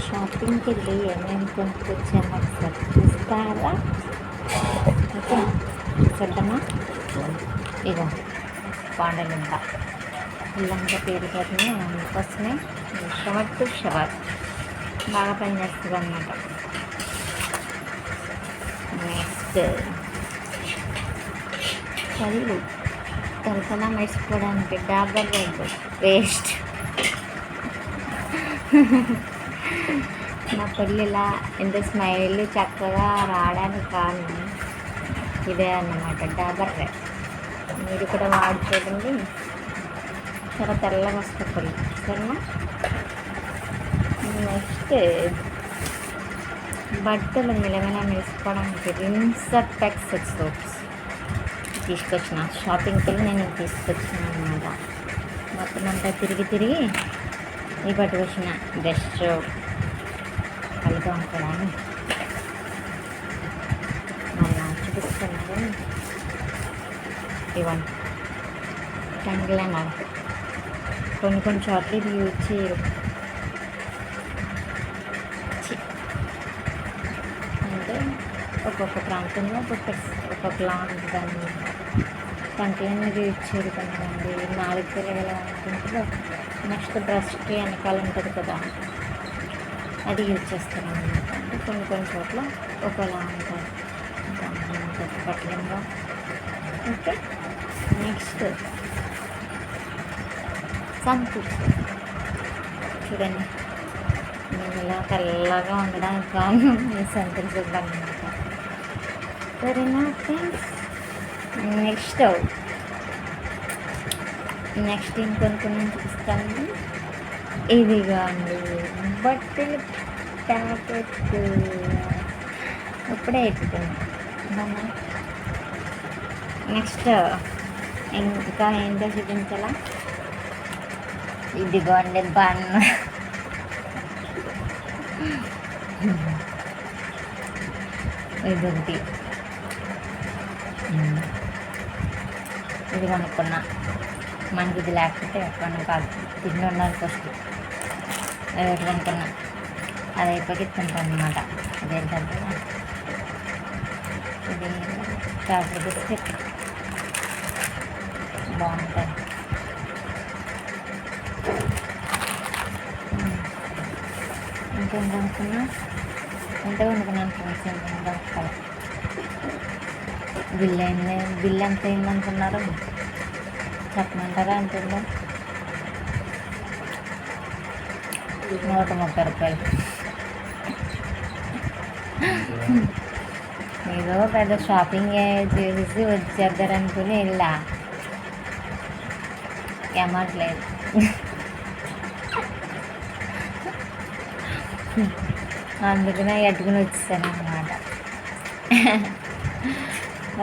షాపింగ్కి వెళ్ళి ఏమేమి కొనుక్కొచ్చామో ఒకసారి చూస్తారా? ఓకే, చూద్దామా? ఇగో పాండలింక ఇల్లంతా పేరు పెట్టిన అందుకోసమే షవర్ టు షవర్ బాగా పనిచేస్తుంది అన్నమాట. నెక్స్ట్ కళ్ళు తలతల మెరుచుకోవడానికి డాబర్ రెడ్ పేస్ట్. నా పెళ్ళిలా ఎంత స్మైల్ చక్కగా రావడానికి కారణం ఇదే అన్నమాట, డాబర్ రెడ్. మీరు కూడా వాడి చూడండి, చాలా తెల్లగా వస్తుంది పళ్ళు, సరేనా? నెక్స్ట్ బట్టలు మెలమెల మెరుసుకోవడానికి రిన్సర్టెక్స్ సోప్స్ తీసుకొచ్చిన. షాపింగ్కి వెళ్ళి నేను తీసుకొచ్చిన అన్నమాట. మొత్తం అంతా తిరిగి ఈ పట్టుకొచ్చిన బెస్ట్ కలిగా ఉంటాడని మరి నాకు చూపిస్తున్నారు. ఇవ్వండి టంగ్లైనర్. కొన్ని చోట్ల ఇది యూజ్ చేయరు, అంటే ఒక్కొక్క ప్రాంతంలో ఒక్కొక్కలా ఉంటుంది. టంగ్లైనర్ యూజ్ చేయరు కొంతమంది. 4 పిల్లలు అనుకుంటారు. నెక్స్ట్ బ్రష్కి వెనకాల ఉంటుంది కదా, అది యూజ్ చేస్తాను అన్నమాట. అంటే కొన్ని చోట్ల ఒకలా ఉంటుంది, పట్టణంగా. Okay, next Sunsilk. చూడండి, నేను ఇలా తెల్లగా ఉండడానికి కారణం ఈ సన్సిల్క్ అన్నమాట. సరేనా ఫ్రెండ్స్? నెక్స్ట్ ఇంకొన్ని చూపిస్తాను. ఇదిగా అండి బట్టలు ప్యాకెట్, ఇప్పుడే ఎత్తుకున్నాను. నెక్స్ట్ ఇంకా ఏంటో చూపించాలా? ఇదిగోండి బన్. ఇదొకటి, ఇది కొనుక్కున్నా. మనకి ఇది లేకపోతే ఎక్కడ కాదు, తిండి ఉండాలి ఫస్ట్. అది ఒకటి కొనుక్కున్నా, అది అయిపోయి తింటాను అన్నమాట. అదేంటంటే ఇది చాక్లెట్ బిస్కెట్, బాగుంటుంది. ఇంకేం కొనుక్కున్నా, ఇంతే కొనుక్కున్నాను ఫ్రెండ్స్. ఇంకొక బిల్ ఎంత అయిందనుకున్నారు? చెప్పమంటారా? ఎంత ఉందో? 130 రూపాయలు. ఏదో పెద్ద షాపింగ్ చేసి వచ్చేద్దారనుకుని వెళ్ళా, ఏమట్లేదు. అందుకనే ఎట్టుకుని వచ్చేసాను అన్నమాట.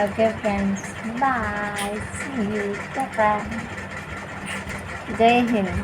Okay friends, bye, see you, Jai Hind.